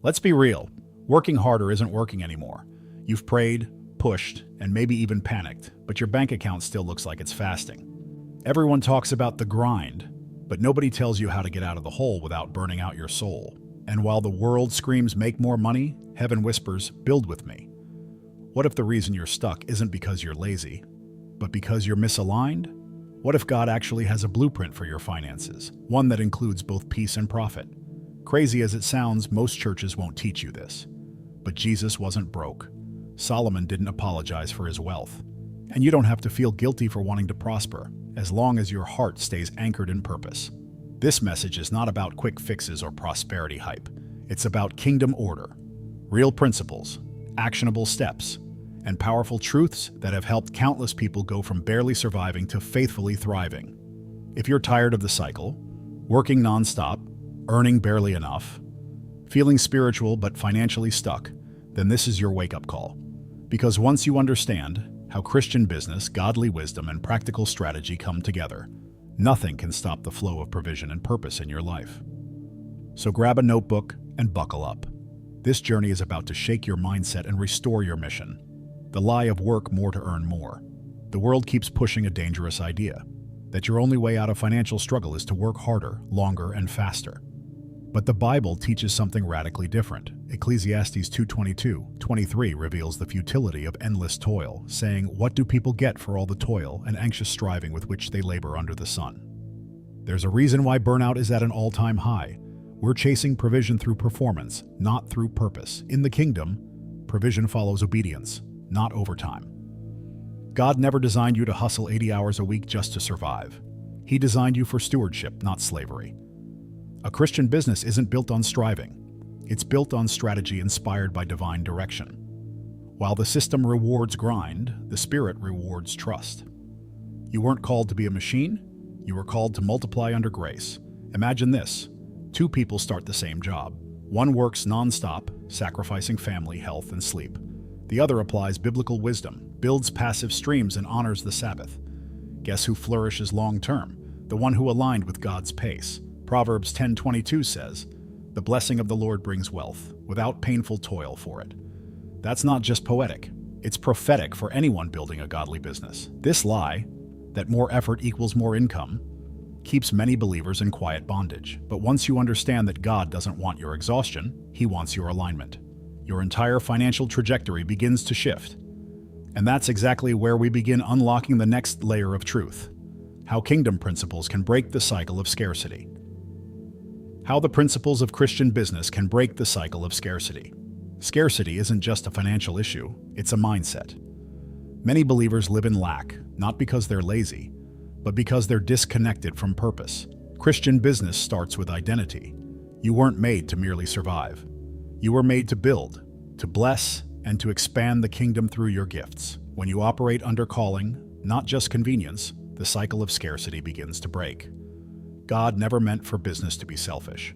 Let's be real. Working harder isn't working anymore. You've prayed, pushed, and maybe even panicked, but your bank account still looks like it's fasting. Everyone talks about the grind, but nobody tells you how to get out of the hole without burning out your soul. And while the world screams, make more money, heaven whispers, build with me. What if the reason you're stuck isn't because you're lazy, but because you're misaligned? What if God actually has a blueprint for your finances, one that includes both peace and profit? Crazy as it sounds, most churches won't teach you this. But Jesus wasn't broke. Solomon didn't apologize for his wealth. And you don't have to feel guilty for wanting to prosper, as long as your heart stays anchored in purpose. This message is not about quick fixes or prosperity hype. It's about kingdom order, real principles, actionable steps, and powerful truths that have helped countless people go from barely surviving to faithfully thriving. If you're tired of the cycle, working nonstop, earning barely enough, feeling spiritual but financially stuck, then this is your wake-up call. Because once you understand how Christian business, godly wisdom, and practical strategy come together, nothing can stop the flow of provision and purpose in your life. So grab a notebook and buckle up. This journey is about to shake your mindset and restore your mission. The lie of work more to earn more. The world keeps pushing a dangerous idea, that your only way out of financial struggle is to work harder, longer, and faster. But the Bible teaches something radically different. Ecclesiastes 2:22-23 reveals the futility of endless toil, saying, "What do people get for all the toil and anxious striving with which they labor under the sun?" There's a reason why burnout is at an all-time high. We're chasing provision through performance, not through purpose. In the kingdom, provision follows obedience, not overtime. God never designed you to hustle 80 hours a week just to survive. He designed you for stewardship, not slavery. A Christian business isn't built on striving. It's built on strategy inspired by divine direction. While the system rewards grind, the Spirit rewards trust. You weren't called to be a machine. You were called to multiply under grace. Imagine this. Two people start the same job. One works nonstop, sacrificing family, health, and sleep. The other applies biblical wisdom, builds passive streams, and honors the Sabbath. Guess who flourishes long-term? The one who aligned with God's pace. Proverbs 10:22 says, "The blessing of the Lord brings wealth, without painful toil for it." That's not just poetic. It's prophetic for anyone building a godly business. This lie, that more effort equals more income, keeps many believers in quiet bondage. But once you understand that God doesn't want your exhaustion, He wants your alignment, your entire financial trajectory begins to shift. And that's exactly where we begin unlocking the next layer of truth. How kingdom principles can break the cycle of scarcity. How the principles of Christian business can break the cycle of scarcity. Scarcity isn't just a financial issue, it's a mindset. Many believers live in lack, not because they're lazy, but because they're disconnected from purpose. Christian business starts with identity. You weren't made to merely survive. You were made to build, to bless, and to expand the kingdom through your gifts. When you operate under calling, not just convenience, the cycle of scarcity begins to break. God never meant for business to be selfish.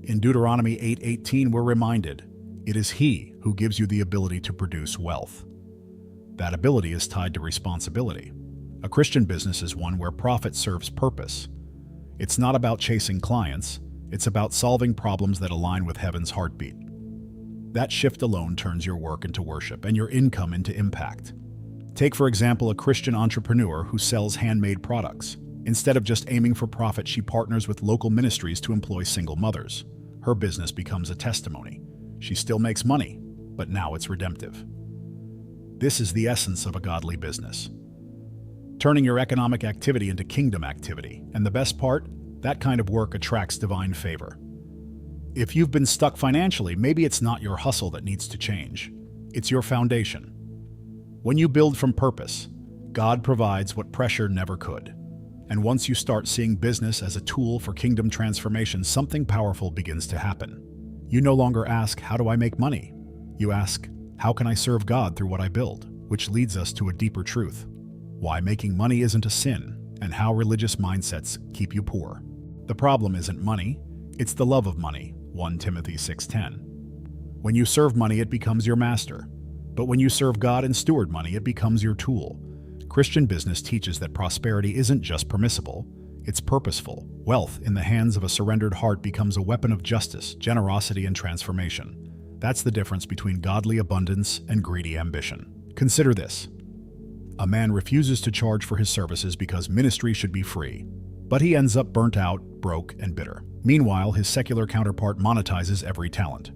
In Deuteronomy 8:18, we're reminded, it is He who gives you the ability to produce wealth. That ability is tied to responsibility. A Christian business is one where profit serves purpose. It's not about chasing clients, it's about solving problems that align with heaven's heartbeat. That shift alone turns your work into worship and your income into impact. Take, for example, a Christian entrepreneur who sells handmade products. Instead of just aiming for profit, she partners with local ministries to employ single mothers. Her business becomes a testimony. She still makes money, but now it's redemptive. This is the essence of a godly business. Turning your economic activity into kingdom activity. And the best part? That kind of work attracts divine favor. If you've been stuck financially, maybe it's not your hustle that needs to change. It's your foundation. When you build from purpose, God provides what pressure never could. And once you start seeing business as a tool for kingdom transformation, something powerful begins to happen. You no longer ask, how do I make money? You ask, how can I serve God through what I build? Which leads us to a deeper truth. Why making money isn't a sin, and how religious mindsets keep you poor. The problem isn't money, it's the love of money, 1 Timothy 6:10. When you serve money, it becomes your master. But when you serve God and steward money, it becomes your tool. Christian business teaches that prosperity isn't just permissible, it's purposeful. Wealth in the hands of a surrendered heart becomes a weapon of justice, generosity, and transformation. That's the difference between godly abundance and greedy ambition. Consider this. A man refuses to charge for his services because ministry should be free, but he ends up burnt out, broke, and bitter. Meanwhile, his secular counterpart monetizes every talent.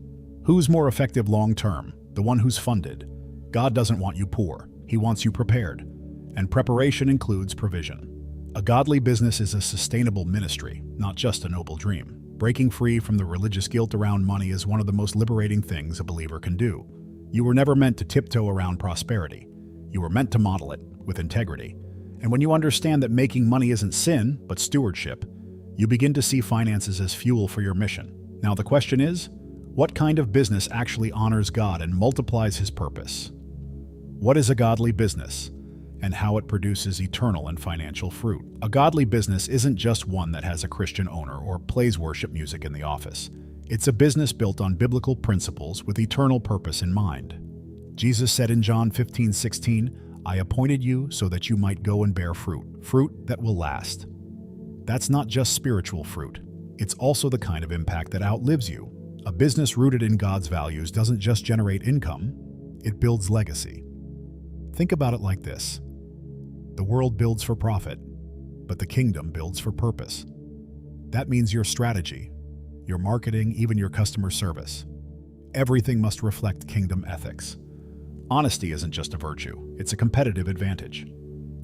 Who's more effective long-term? The one who's funded. God doesn't want you poor. He wants you prepared. And preparation includes provision. A godly business is a sustainable ministry, not just a noble dream. Breaking free from the religious guilt around money is one of the most liberating things a believer can do. You were never meant to tiptoe around prosperity. You were meant to model it with integrity. And when you understand that making money isn't sin, but stewardship, you begin to see finances as fuel for your mission. Now the question is, what kind of business actually honors God and multiplies His purpose? What is a godly business, and how it produces eternal and financial fruit? A godly business isn't just one that has a Christian owner or plays worship music in the office. It's a business built on biblical principles with eternal purpose in mind. Jesus said in John 15:16, "I appointed you so that you might go and bear fruit that will last." That's not just spiritual fruit. It's also the kind of impact that outlives you. A business rooted in God's values doesn't just generate income, it builds legacy. Think about it like this. The world builds for profit, but the kingdom builds for purpose. That means your strategy, your marketing, even your customer service. Everything must reflect kingdom ethics. Honesty isn't just a virtue, it's a competitive advantage.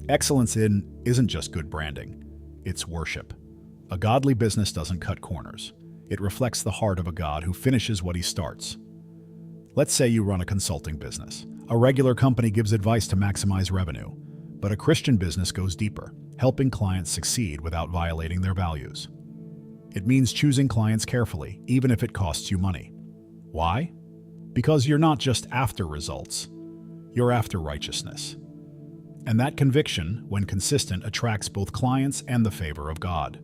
Excellence isn't just good branding, it's worship. A godly business doesn't cut corners. It reflects the heart of a God who finishes what He starts. Let's say you run a consulting business. A regular company gives advice to maximize revenue, but a Christian business goes deeper, helping clients succeed without violating their values. It means choosing clients carefully, even if it costs you money. Why? Because you're not just after results, you're after righteousness. And that conviction, when consistent, attracts both clients and the favor of God.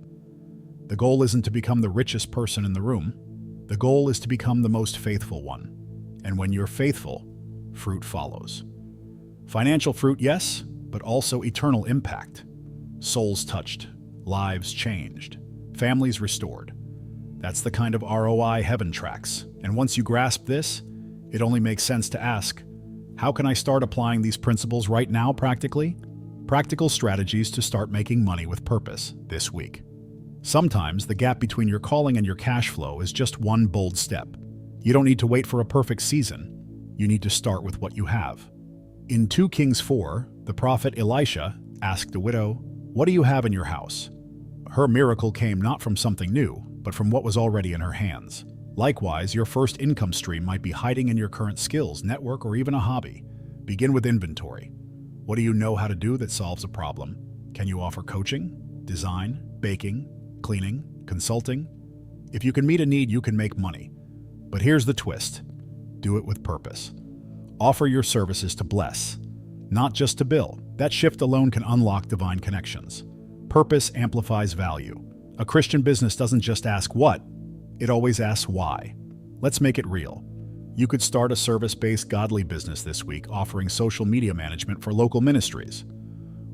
The goal isn't to become the richest person in the room. The goal is to become the most faithful one. And when you're faithful, fruit follows. Financial fruit, yes, but also eternal impact. Souls touched, lives changed, families restored. That's the kind of ROI heaven tracks. And once you grasp this, it only makes sense to ask, how can I start applying these principles right now practically? Practical strategies to start making money with purpose this week. Sometimes the gap between your calling and your cash flow is just one bold step. You don't need to wait for a perfect season. You need to start with what you have. In 2 Kings 4, the prophet Elisha asked a widow, "What do you have in your house?" Her miracle came not from something new, but from what was already in her hands. Likewise, your first income stream might be hiding in your current skills, network, or even a hobby. Begin with inventory. What do you know how to do that solves a problem? Can you offer coaching, design, baking, cleaning, consulting? If you can meet a need, you can make money. But here's the twist. Do it with purpose. Offer your services to bless, not just to bill. That shift alone can unlock divine connections. Purpose amplifies value. A Christian business doesn't just ask what, it always asks why. Let's make it real. You could start a service-based godly business this week offering social media management for local ministries,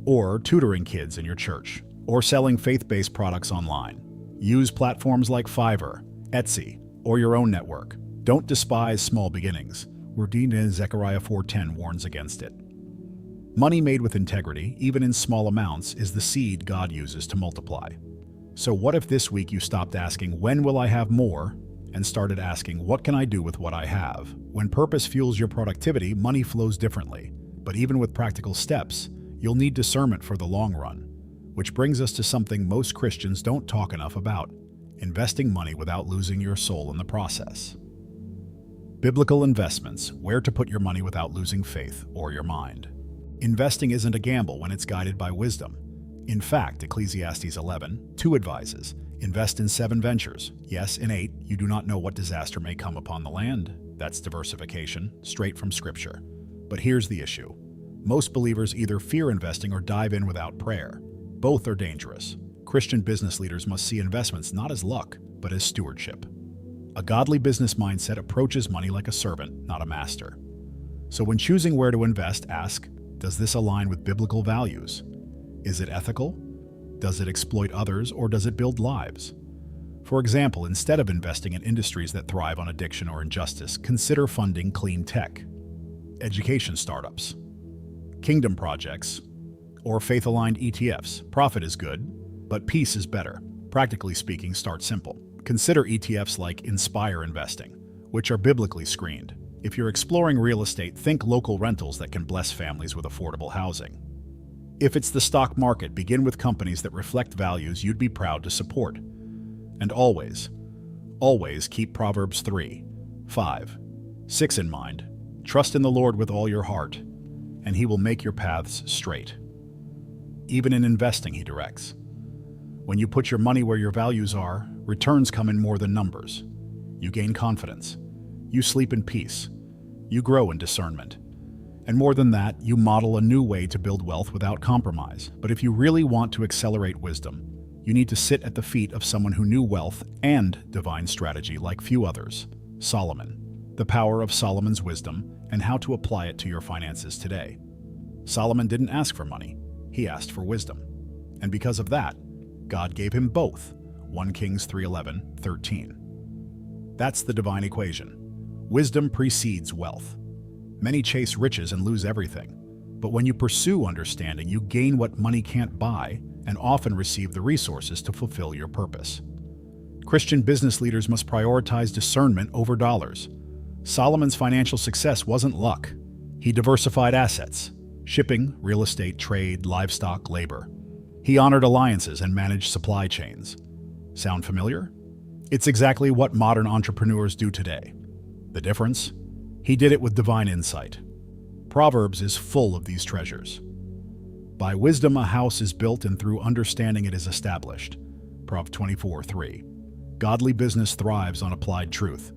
or tutoring kids in your church, or selling faith-based products online. Use platforms like Fiverr, Etsy, or your own network. Don't despise small beginnings. Zechariah 4:10 warns against it. Money made with integrity, even in small amounts, is the seed God uses to multiply. So what if this week you stopped asking, when will I have more, and started asking, what can I do with what I have? When purpose fuels your productivity, money flows differently. But even with practical steps, you'll need discernment for the long run. Which brings us to something most Christians don't talk enough about: investing money without losing your soul in the process. Biblical investments: where to put your money without losing faith or your mind. Investing isn't a gamble when it's guided by wisdom. In fact, Ecclesiastes 11:2 advises, invest in 7 ventures. Yes, in 8, you do not know what disaster may come upon the land. That's diversification, straight from Scripture. But here's the issue. Most believers either fear investing or dive in without prayer. Both are dangerous. Christian business leaders must see investments not as luck, but as stewardship. A godly business mindset approaches money like a servant, not a master. So when choosing where to invest, ask, does this align with biblical values? Is it ethical? Does it exploit others, or does it build lives? For example, instead of investing in industries that thrive on addiction or injustice, consider funding clean tech, education startups, kingdom projects, or faith-aligned ETFs. Profit is good, but peace is better. Practically speaking, start simple. Consider ETFs like Inspire Investing, which are biblically screened. If you're exploring real estate, think local rentals that can bless families with affordable housing. If it's the stock market, begin with companies that reflect values you'd be proud to support. And always, always keep Proverbs 3, 5, 6 in mind. Trust in the Lord with all your heart, and He will make your paths straight. Even in investing, He directs. When you put your money where your values are, returns come in more than numbers. You gain confidence. You sleep in peace. You grow in discernment. And more than that, you model a new way to build wealth without compromise. But if you really want to accelerate wisdom, you need to sit at the feet of someone who knew wealth and divine strategy like few others, Solomon. The power of Solomon's wisdom and how to apply it to your finances today. Solomon didn't ask for money, he asked for wisdom. And because of that, God gave him both. 1 Kings 3:11-13. That's the divine equation. Wisdom precedes wealth. Many chase riches and lose everything. But when you pursue understanding, you gain what money can't buy and often receive the resources to fulfill your purpose. Christian business leaders must prioritize discernment over dollars. Solomon's financial success wasn't luck. He diversified assets: shipping, real estate, trade, livestock, labor. He honored alliances and managed supply chains. Sound familiar? It's exactly what modern entrepreneurs do today. The difference? He did it with divine insight. Proverbs is full of these treasures. By wisdom a house is built, and through understanding it is established. Prov 24:3. Godly business thrives on applied truth.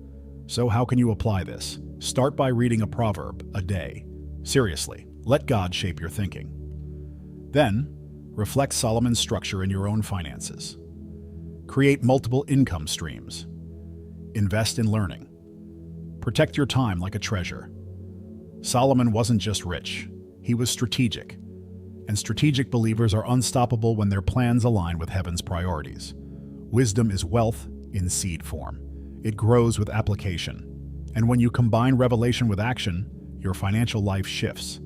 So how can you apply this? Start by reading a proverb a day. Seriously, let God shape your thinking. Then, reflect Solomon's structure in your own finances. Create multiple income streams. Invest in learning. Protect your time like a treasure. Solomon wasn't just rich, he was strategic. And strategic believers are unstoppable when their plans align with heaven's priorities. Wisdom is wealth in seed form. It grows with application. And when you combine revelation with action, your financial life shifts.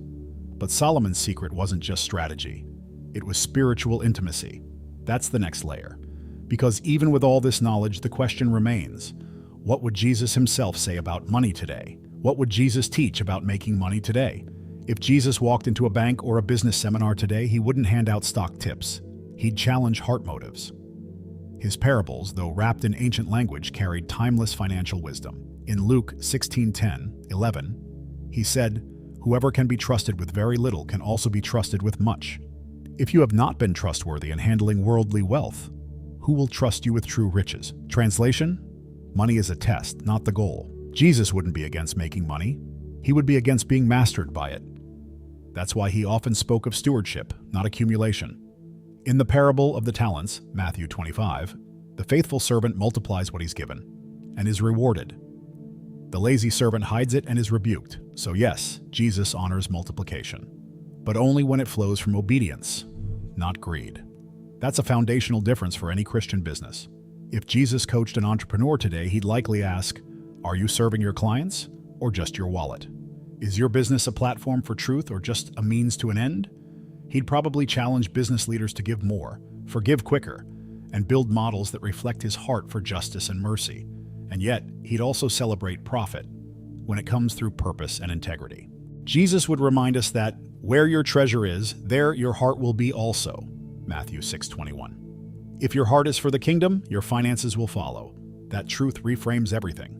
But Solomon's secret wasn't just strategy. It was spiritual intimacy. That's the next layer. Because even with all this knowledge, the question remains, what would Jesus himself say about money today? What would Jesus teach about making money today? If Jesus walked into a bank or a business seminar today, he wouldn't hand out stock tips. He'd challenge heart motives. His parables, though wrapped in ancient language, carried timeless financial wisdom. In Luke 16:10-11, he said, "Whoever can be trusted with very little can also be trusted with much. If you have not been trustworthy in handling worldly wealth, who will trust you with true riches?" Translation: money is a test, not the goal. Jesus wouldn't be against making money. He would be against being mastered by it. That's why he often spoke of stewardship, not accumulation. In the parable of the talents, Matthew 25, the faithful servant multiplies what he's given and is rewarded. The lazy servant hides it and is rebuked. So yes, Jesus honors multiplication, but only when it flows from obedience, not greed. That's a foundational difference for any Christian business. If Jesus coached an entrepreneur today, he'd likely ask, are you serving your clients or just your wallet? Is your business a platform for truth or just a means to an end? He'd probably challenge business leaders to give more, forgive quicker, and build models that reflect his heart for justice and mercy. And yet, he'd also celebrate profit when it comes through purpose and integrity. Jesus would remind us that where your treasure is, there your heart will be also. Matthew 6:21. If your heart is for the kingdom, your finances will follow. That truth reframes everything.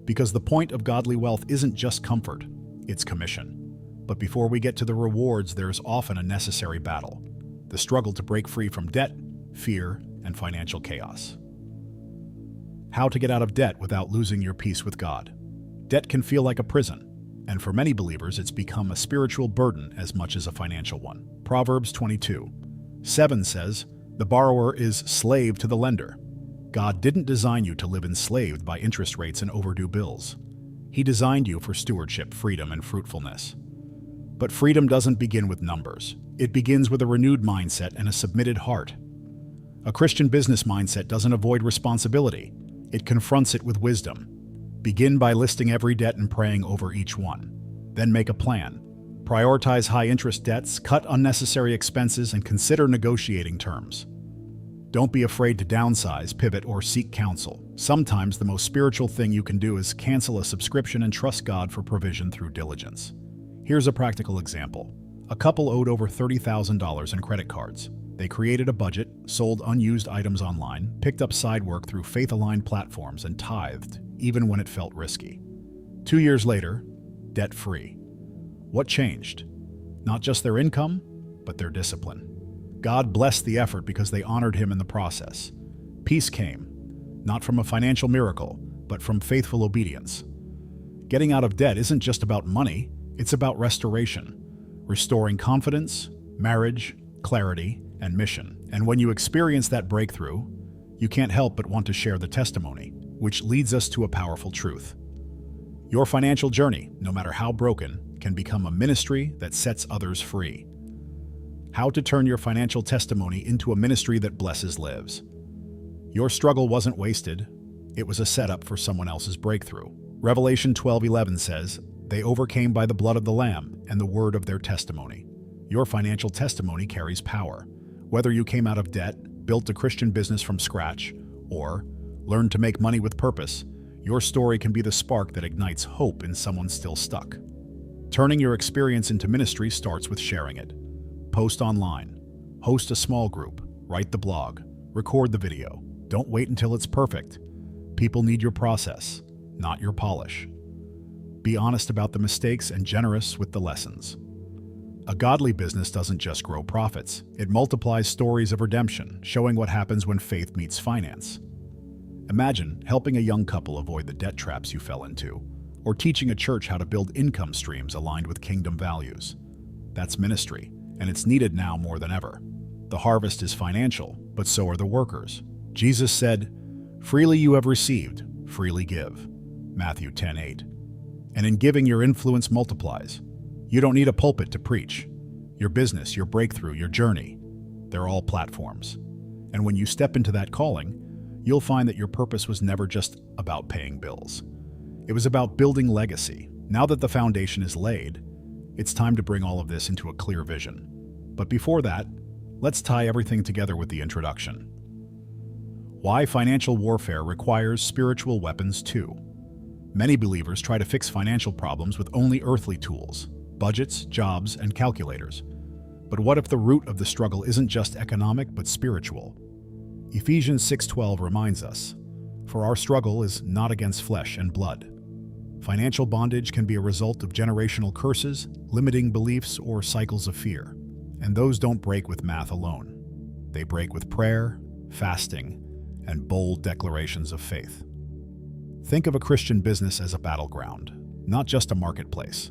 Because the point of godly wealth isn't just comfort, it's commission. But before we get to the rewards, there's often a necessary battle. The struggle to break free from debt, fear, and financial chaos. How to get out of debt without losing your peace with God. Debt can feel like a prison, and for many believers, it's become a spiritual burden as much as a financial one. Proverbs 22:7 says, "The borrower is slave to the lender." God didn't design you to live enslaved by interest rates and overdue bills. He designed you for stewardship, freedom, and fruitfulness. But freedom doesn't begin with numbers. It begins with a renewed mindset and a submitted heart. A Christian business mindset doesn't avoid responsibility. It confronts it with wisdom. Begin by listing every debt and praying over each one. Then make a plan. Prioritize high-interest debts, cut unnecessary expenses, and consider negotiating terms. Don't be afraid to downsize, pivot, or seek counsel. Sometimes the most spiritual thing you can do is cancel a subscription and trust God for provision through diligence. Here's a practical example. A couple owed over $30,000 in credit cards. They created a budget, sold unused items online, picked up side work through faith-aligned platforms, and tithed, even when it felt risky. 2 years later, debt-free. What changed? Not just their income, but their discipline. God blessed the effort because they honored Him in the process. Peace came, not from a financial miracle, but from faithful obedience. Getting out of debt isn't just about money, it's about restoration, restoring confidence, marriage, clarity, and mission. And when you experience that breakthrough, you can't help but want to share the testimony, which leads us to a powerful truth. Your financial journey, no matter how broken, can become a ministry that sets others free. How to turn your financial testimony into a ministry that blesses lives. Your struggle wasn't wasted, it was a setup for someone else's breakthrough. Revelation 12:11 says, "They overcame by the blood of the Lamb and the word of their testimony." Your financial testimony carries power. Whether you came out of debt, built a Christian business from scratch, or learned to make money with purpose, your story can be the spark that ignites hope in someone still stuck. Turning your experience into ministry starts with sharing it. Post online, host a small group, write the blog, record the video. Don't wait until it's perfect. People need your process, not your polish. Be honest about the mistakes and generous with the lessons. A godly business doesn't just grow profits, it multiplies stories of redemption, showing what happens when faith meets finance. Imagine helping a young couple avoid the debt traps you fell into, or teaching a church how to build income streams aligned with kingdom values. That's ministry, and it's needed now more than ever. The harvest is financial, but so are the workers. Jesus said, "Freely you have received, freely give." Matthew 10:8. And in giving, your influence multiplies. You don't need a pulpit to preach. Your business, your breakthrough, your journey, they're all platforms. And when you step into that calling, you'll find that your purpose was never just about paying bills. It was about building legacy. Now that the foundation is laid, it's time to bring all of this into a clear vision. But before that, let's tie everything together with the introduction. Why financial warfare requires spiritual weapons too. Many believers try to fix financial problems with only earthly tools, budgets, jobs, and calculators. But what if the root of the struggle isn't just economic but spiritual? Ephesians 6:12 reminds us, "For our struggle is not against flesh and blood." Financial bondage can be a result of generational curses, limiting beliefs, or cycles of fear. And those don't break with math alone. They break with prayer, fasting, and bold declarations of faith. Think of a Christian business as a battleground, not just a marketplace.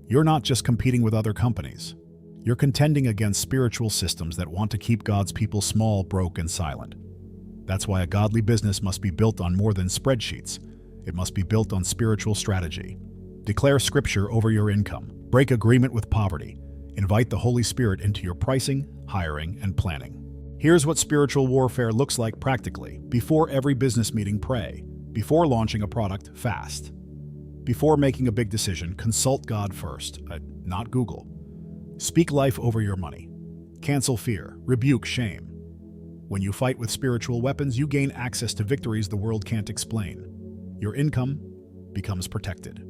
You're not just competing with other companies. You're contending against spiritual systems that want to keep God's people small, broke, and silent. That's why a godly business must be built on more than spreadsheets. It must be built on spiritual strategy. Declare Scripture over your income. Break agreement with poverty. Invite the Holy Spirit into your pricing, hiring, and planning. Here's what spiritual warfare looks like practically. Before every business meeting, pray. Before launching a product, fast. Before making a big decision, consult God first, not Google. Speak life over your money. Cancel fear. Rebuke shame. When you fight with spiritual weapons, you gain access to victories the world can't explain. Your income becomes protected.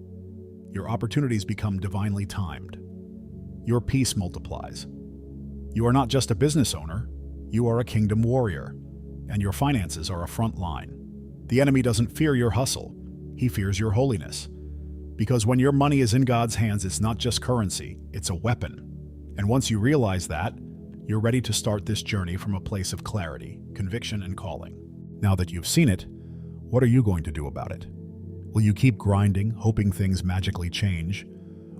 Your opportunities become divinely timed. Your peace multiplies. You are not just a business owner, you are a kingdom warrior, and your finances are a front line. The enemy doesn't fear your hustle, he fears your holiness. Because when your money is in God's hands, it's not just currency, it's a weapon. And once you realize that, you're ready to start this journey from a place of clarity, conviction, and calling. Now that you've seen it, what are you going to do about it? Will you keep grinding, hoping things magically change?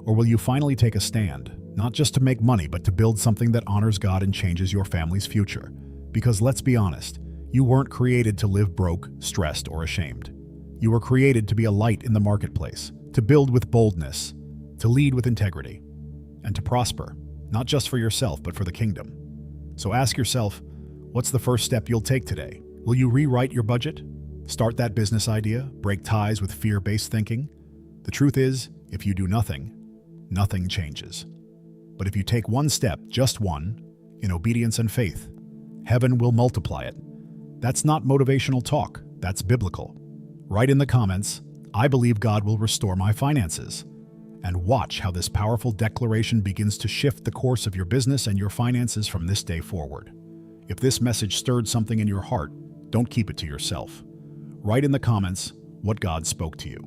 Or will you finally take a stand, not just to make money, but to build something that honors God and changes your family's future? Because let's be honest, you weren't created to live broke, stressed, or ashamed. You were created to be a light in the marketplace, to build with boldness, to lead with integrity, and to prosper, not just for yourself, but for the kingdom. So ask yourself, What's the first step you'll take today? Will you rewrite your budget? Start that business idea? Break ties with fear-based thinking? The truth is, if you do nothing, nothing changes. But if you take one step, just one, in obedience and faith, heaven will multiply it. That's not motivational talk, that's biblical. Write in the comments, I believe God will restore my finances. And watch how this powerful declaration begins to shift the course of your business and your finances from this day forward. If this message stirred something in your heart, don't keep it to yourself. Write in the comments what God spoke to you.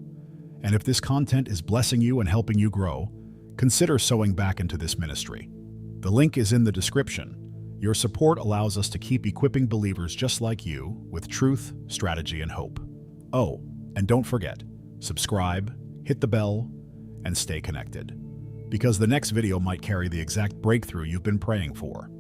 And if this content is blessing you and helping you grow, consider sowing back into this ministry. The link is in the description. Your support allows us to keep equipping believers just like you with truth, strategy, and hope. Oh, and don't forget, subscribe, hit the bell, and stay connected. Because the next video might carry the exact breakthrough you've been praying for.